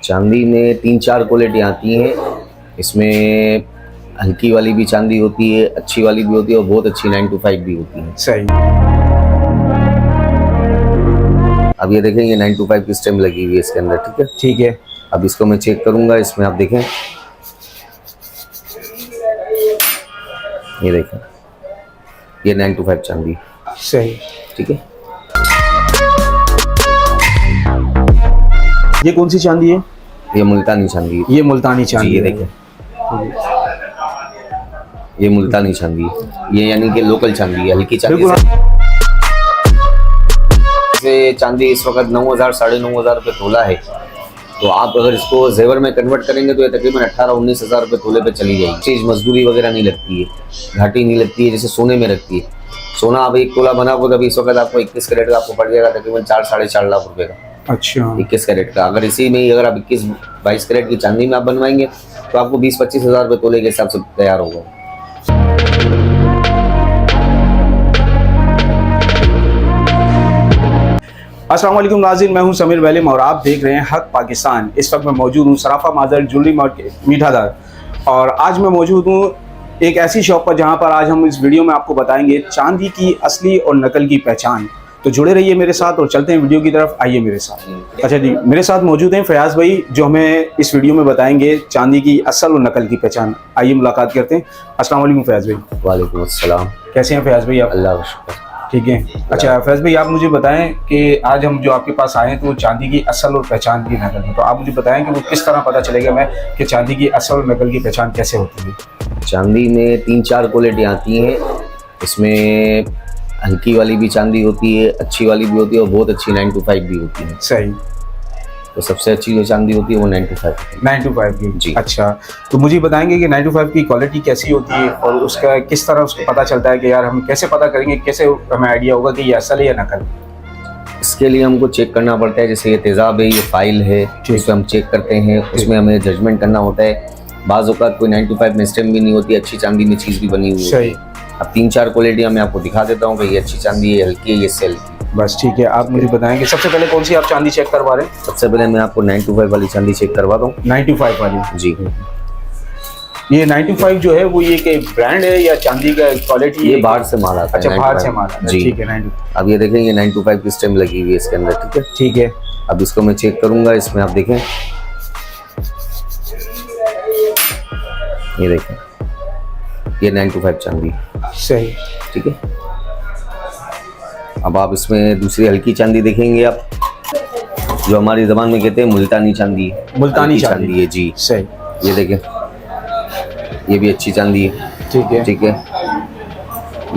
चांदी में 3-4 क्वालिटी आती हैं। इसमें हल्की वाली भी चांदी होती है, अच्छी वाली भी होती है और बहुत अच्छी 925 भी होती है। सही। अब ये देखें, ये 925 की स्टेम लगी हुई है इसके अंदर, ठीक है। ठीक है। अब इसको मैं चेक करूंगा, इसमें आप देखें, ये देखें, ये 925 चांदी। सही। ठीक है। ये कौन सी चांदी है? ये मुल्तानी चांदी है। ये मुल्तानी चांदी ये है। देखें, ये मुल्तानी चांदी है। ये यानी कि लोकल चांदी है, हल्की चांदी से चांदी इस वक्त 9,000 साढ़े 9,000 रुपये तोला है। तो आप अगर इसको जेवर में कन्वर्ट करेंगे तो ये तकरीबन 18-19 हज़ार रुपये तोले पे चली जाएगी। चीज़ मजदूरी वगैरह नहीं लगती है, घाटी नहीं लगती है जैसे सोने में लगती है। सोना आप 1 तोला बना को तभी इस वक्त आपको 21 कैरेट का आपको पड़ जाएगा तकरीबन 4-4.5 लाख रुपये का। अच्छा। 21 कैरेट का। अगर इसी में ही अगर आप 21-22 कैरेट की चांदी में आप बनवाएंगे तो आपको 20-25 हज़ार रुपये तोले के हिसाब से तैयार होगा। अस्सलाम वालेकुम नाज़रीन, मैं हूं समीर वैलिम और आप देख रहे हैं हक पाकिस्तान। इस वक्त मैं मौजूद हूं सराफा माजर ज्वेलरी मार्केट मीठादार और आज मैं मौजूद हूं एक ऐसी शॉप पर जहां पर आज हम इस वीडियो में आपको बताएंगे चांदी की असली और नकल की पहचान। तो जुड़े रहिए मेरे साथ और चलते हैं वीडियो की तरफ। आइए मेरे साथ। अच्छा जी, मेरे साथ मौजूद हैं फयाज भाई जो हमें इस वीडियो में बताएंगे चांदी की असल और नकल की पहचान। आइए मुलाकात करते हैं। अस्सलाम वालेकुम फयाज भाई। वालेकुम अस्सलाम। कैसे हैं फयाज भाई आप? अल्लाह का शुक्र। ठीक है। अच्छा फैज भाई, आप मुझे बताएं कि आज हम जो आपके पास आए हैं तो चांदी की असल और पहचान की नकल है, तो आप मुझे बताएं कि वो किस तरह पता चलेगा मैं कि चांदी की असल और नकल की पहचान कैसे होती है? चांदी में 3-4 क्वालिटी आती हैं। इसमें हल्की वाली भी चांदी होती है, अच्छी वाली भी होती है और बहुत अच्छी 925 भी होती है। सही। तो सबसे अच्छी जो चांदी होती है वो 925 की। जी। अच्छा, तो मुझे बताएंगे कि 925 की क्वालिटी कैसी होती है और उसका किस तरह उसको पता चलता है कि यार हम कैसे पता करेंगे, कैसे हमें आइडिया होगा कि ये असल है या नकल? इसके लिए हमको चेक करना पड़ता है। जैसे ये तेज़ाब है, ये फाइल है, इसमें हम चेक करते हैं, उसमें हमें जजमेंट करना होता है। बाज़ औक़ात कोई 925 में स्टेम भी नहीं होती, अच्छी चांदी में चीज़ भी बनी हुई है। अब 3-4 क्वालिटियाँ मैं आपको दिखा देता हूँ कि ये अच्छी चांदी है, हल्की है, ये इससे हल्की। बस ठीक है, आप मुझे बताएंगे सबसे पहले कौन सी आप चांदी चेक करवा रहे हैं? सबसे पहले मैं आपको 925 वाली चांदी चेक करवा दूँ। 925 वाली? जी। ये 925 जो है वो ये कि ब्रांड है या चांदी का क्वालिटी? ये बाहर से माल आता है। अच्छा, बाहर से माल आता है। जी। ठीक है। 90। अब ये देखें, ये 925 की स्टेम लगी हुई है इसके अंदर, ठीक है। ठीक है। अब इसको मैं चेक करूंगा, इसमें आप देखें, ये देखें, ये 925 चांदी। सही। ठीक है। अब आप इसमें दूसरी हल्की चांदी देखेंगे आप, जो हमारी ज़बान में कहते हैं मुल्तानी चांदी। मुल्तानी चांदी है जी। सही। ये देखें, ये भी अच्छी चांदी है। ठीक है। ठीक है।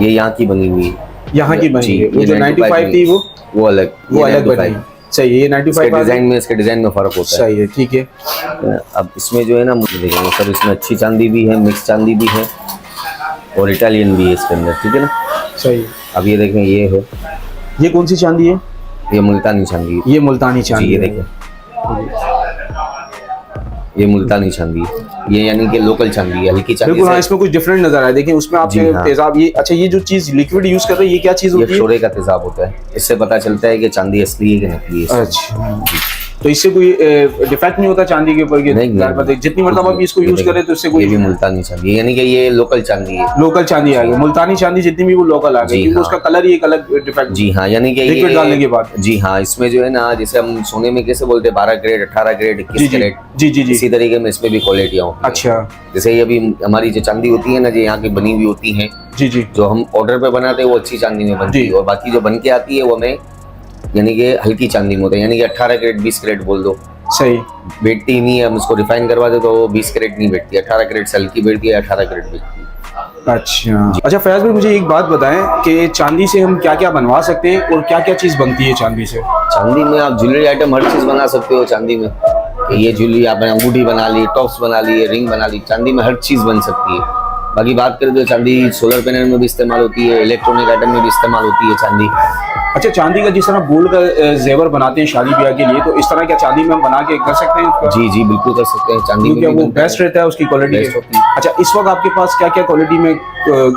ये यहाँ की बनी हुई है, यहाँ की बनी है। वो जो 95 थी वो अलग बनी। सही है। ये 95 डिजाइन में, इसके डिजाइन में फर्क होता है। सही है। ठीक है। अब इसमें जो है ना, मुझे देखेंगे सर, इसमें अच्छी चांदी भी है, मिक्स चांदी भी है और इटालियन भी है इसके अंदर, ठीक है ना। सही। अब ये देखें, ये है, ये कौन सी चांदी है? ये मुल्तानी चांदी है। ये मुल्तानी चांदी। ये देखें, ये मुल्तानी चांदी है। ये यानी कि लोकल चांदी है, हल्की चांदी। बिल्कुल। हाँ, इसमें कुछ डिफरेंट नजर आया। देखिए उसमें आपके तेजाब, ये अच्छा, ये जो चीज लिक्विड यूज कर रहे हैं ये क्या चीज होती है? शोरे का तेजाब होता है। इससे पता चलता है कि चांदी असली है कि नकली है। अच्छा, तो इससे कोई डिफेक्ट नहीं होता चांदी के ऊपर? नहीं, जितनी मरतबा भी इसको यूज करें तो इससे कोई? ये भी मुल्तानी चांदी है, यानी कि ये लोकल चांदी है। लोकल चांदी आ गई। मुल्तानी चांदी जितनी भी वो लोकल आ गई, क्योंकि उसका कलर ही एक अलग डिफेक्ट। जी हाँ, यानी कि लिक्विड डालने के बाद। जी हाँ, इसमें जो है ना, जैसे हम सोने में कैसे बोलते हैं 12 कैरेट, 18 कैरेट, 21 कैरेट, जी जी जी, इसी तरीके में इसमें भी क्वालिटियाँ होती हैं। अच्छा। जैसे ये अभी हमारी जो चांदी होती है ना, जो यहाँ की बनी हुई होती है, जी जी, जो हम ऑर्डर पे बनाते हैं वो अच्छी चांदी में बनती है, और बाकी जो बन के आती है वो हमें यानी कि हल्की चांदी में होता है, यानी कि 18 कैरेट 20 कैरेट बोल दो। सही। बैठती नहीं है, हम उसको रिफाइन करवा दे तो 20 कैरेट नहीं बैठती, 18 कैरेट से हल्की बैठती है, 18 कैरेट बैठती है। अच्छा फयाज भाई, मुझे एक बात बताएं कि चांदी से हम क्या क्या बनवा सकते हैं और क्या क्या चीज़ बनती है चांदी से? चांदी में आप ज्वेलरी आइटम हर चीज़ बना सकते हो चांदी में। ये ज्वेलरी आपने अंगूठी बना ली, टॉप्स बना लिए, रिंग बना ली, चांदी में हर चीज़ बन सकती है। बाकी बात करें तो चांदी सोलर पैनल में भी इस्तेमाल होती है, इलेक्ट्रॉनिक आइटम में भी इस्तेमाल होती है चांदी। अच्छा, चांदी का जिस तरह गोल्ड का जेवर बनाते हैं शादी ब्याह के लिए, तो इस तरह क्या चांदी में हम बना के कर सकते हैं? जी जी, बिल्कुल कर सकते हैं। चांदी में वो बेस्ट रहता है, उसकी क्वालिटी बेस्ट होती है। अच्छा, इस वक्त आपके पास क्या क्या क्वालिटी में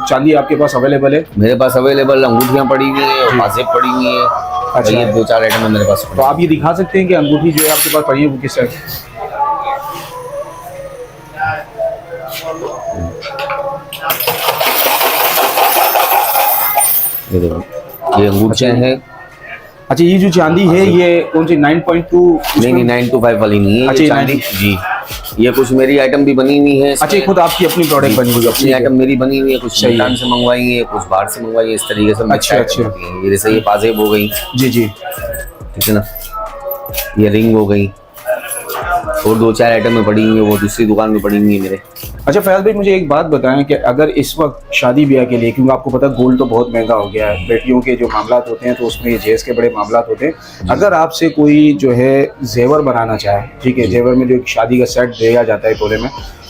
चांदी आपके पास अवेलेबल है? मेरे पास अवेलेबल अंगूठियाँ पड़ी हुई है और पाजेब पड़ी हुई है। अच्छा, ये 2-4 आइटम है मेरे पास। तो आप ये दिखा सकते हैं कि अंगूठी जो है आपके पास पड़ी है वो किस है? ये देखो, ये अंगूठे हैं। अच्छा, ये जो चांदी है ये कौन सी 9.2? नहीं 925 वाली नहीं है, अच्छा, ये चांदी जी। ये कुछ मेरी आइटम भी बनी हुई है। अच्छा, ये खुद आपकी अपनी प्रोडक्ट बनी हुई है? अपनी आइटम मेरी बनी हुई है, कुछ सही है। मुल्तान से मंगवाई है, कुछ बाहर से मंगवाई है, इस तरीके से। अच्छा, अच्छा। ये जैसे ये पाजेब हो गई, जी जी, ठीक है ना, ये रिंग हो गई, और 2-4 आइटम में पड़ी हुई है, वो दूसरी दुकान में पड़ी हुई है मेरे। अच्छा फैज भाई, मुझे एक बात बताएं कि अगर इस वक्त शादी ब्याह के लिए, क्योंकि आपको पता है गोल्ड तो बहुत महंगा हो गया है, बेटियों के जो मामला होते हैं तो उसमें ये जेस के बड़े मामला होते हैं, अगर आपसे कोई जो है जेवर बनाना चाहे, ठीक है, जेवर में जो एक शादी का सेट दिया जाता है तोले में,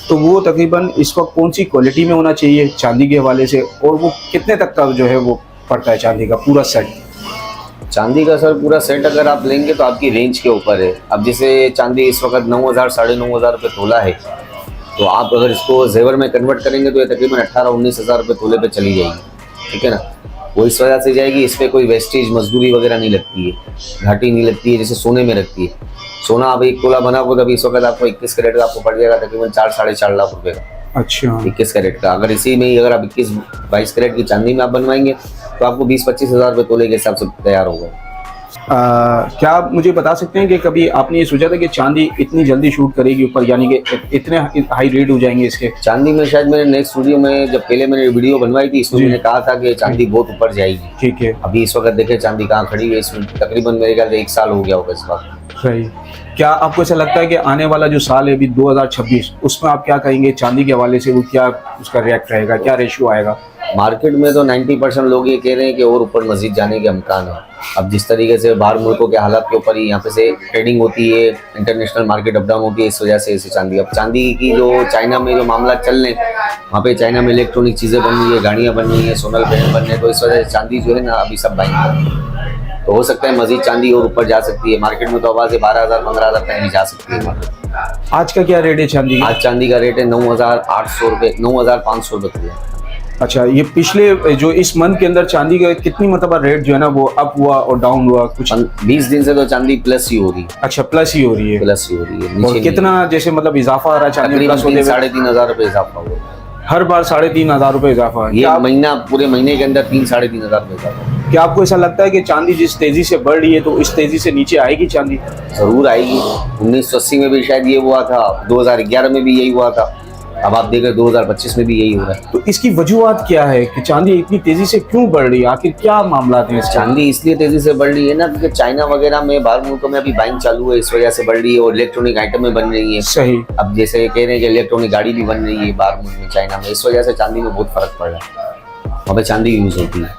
तो वो तकरीबन इस वक्त कौन सी क्वालिटी में होना चाहिए चांदी के हवाले से, और वो कितने तक का जो है वो पड़ता है चांदी का पूरा सेट? चांदी का सर पूरा सेट अगर आप लेंगे तो आपकी रेंज के ऊपर है। अब जैसे चांदी इस वक्त 9,000 9,500 रुपये तोला है, तो आप अगर इसको जेवर में कन्वर्ट करेंगे तो ये तकरीबन 18-19 हज़ार रुपये तोले पे चली जाएगी, ठीक है ना। वो इस वजह से जाएगी, इस पर कोई वेस्टेज मजदूरी वगैरह नहीं लगती है, घाटी नहीं लगती है जैसे सोने में लगती है। सोना आप 1 तोला बना को तभी इस वक्त आपको 21 कैरेट का आपको पड़ जाएगा तकरीबन 4-4.5 लाख रुपये का। अच्छा, 21 कैरेट का। अगर इसी में ही अगर आप 21-22 कैरेट की चांदी में आप बनवाएंगे तो आपको 20-25 हज़ार रुपये तोले के हिसाब से तैयार होगा। क्या आप मुझे बता सकते हैं कि कभी आपने ये सोचा था कि चांदी इतनी जल्दी शूट करेगी ऊपर, यानी कि इतने हाई रेट हो जाएंगे इसके? चांदी में शायद मैंने नेक्स्ट वीडियो में जब पहले मैंने वीडियो बनवाई थी इसमें मैंने कहा था कि चांदी बहुत ऊपर जाएगी। ठीक है। अभी इस वक्त देखें चांदी कहाँ खड़ी है, इसमें तकरीबन मेरे ख्याल से 1 साल हो गया होगा इस वक्त। सही। क्या आपको ऐसा लगता है कि आने वाला जो साल है अभी 2026, उसमें आप क्या कहेंगे चांदी के हवाले से, वो क्या उसका रिएक्ट रहेगा, क्या रेशियो आएगा? मार्केट में तो 90% लोग ये कह रहे हैं कि और ऊपर मजीद जाने के इम्कान है। अब जिस तरीके से बाहर मुल्कों के हालात के ऊपर ही यहाँ पे से ट्रेडिंग होती है, इंटरनेशनल मार्केट अप डाउन होती है, इस वजह से ऐसी चांदी। अब चांदी की जो चाइना में जो मामला चल रहे हैं, वहाँ पे चाइना में इलेक्ट्रॉनिक चीज़ें बन रही है, गाड़ियाँ बन रही हैं, सोनल पैनल बन रहे हैं, तो इस वजह से चांदी जो है ना अभी सब बाइंग कर रही है। तो हो सकता है मजीद चांदी और ऊपर जा सकती है। मार्केट में तो आवाज़ है 12,000-15,000 तक भी जा सकती है। आज का क्या रेट है चांदी का? आज चांदी का रेट है 9,800 रुपये, 9,500 रुपये किलो। अच्छा, ये पिछले जो इस मंथ के अंदर चांदी का कितनी मतलब रेट जो है ना वो अप हुआ और डाउन हुआ कुछ? 20 दिन से तो चांदी प्लस ही हो रही है। अच्छा, प्लस ही हो रही है? प्लस ही हो रही है। और कितना जैसे मतलब इजाफा आ रहा है चांदी में? तकरीबन 3,500 रुपये इजाफा हुआ। हर बार 3,500 रुपये इजाफा? ये महीना, पूरे महीने के अंदर 3-3,500 रुपये इजाफा। क्या आपको ऐसा लगता है कि चांदी जिस तेजी से बढ़ रही है तो इस तेजी से नीचे आएगी चांदी? जरूर आएगी। 1980 में भी शायद ये हुआ था, 2011 में भी यही हुआ था, अब आप देख रहे 2025 में भी यही हो रहा है। तो इसकी वजूहत क्या है कि चांदी इतनी तेजी से क्यों बढ़ रही है? आखिर क्या मामला है? चांदी इसलिए तेजी से बढ़ रही है ना क्योंकि चाइना वगैरह में बाहर मुल्कों में अभी बाइंग चालू है, इस वजह से बढ़ रही है। और इलेक्ट्रॉनिक आइटमें बन रही है। सही। अब जैसे कह रहे हैं कि इलेक्ट्रॉनिक गाड़ी भी बन रही है बाहर मुल्क में, चाइना में, इस वजह से चांदी में बहुत फर्क पड़ रहा है। वहाँ पे चांदी यूज होती है।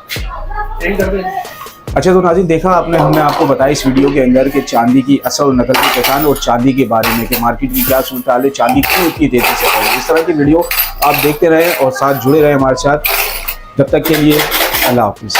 अच्छा, तो नाज़रीन देखा आपने, हमने आपको बताया इस वीडियो के अंदर कि चांदी की असल और नकल की पहचान और चांदी के बारे में कि मार्केट की क्या सूरत हाल है, चांदी क्यों इतनी तेजी से बढ़ रही है। इस तरह की वीडियो आप देखते रहें और साथ जुड़े रहें हमारे साथ। जब तक के लिए अल्लाह हाफिज़।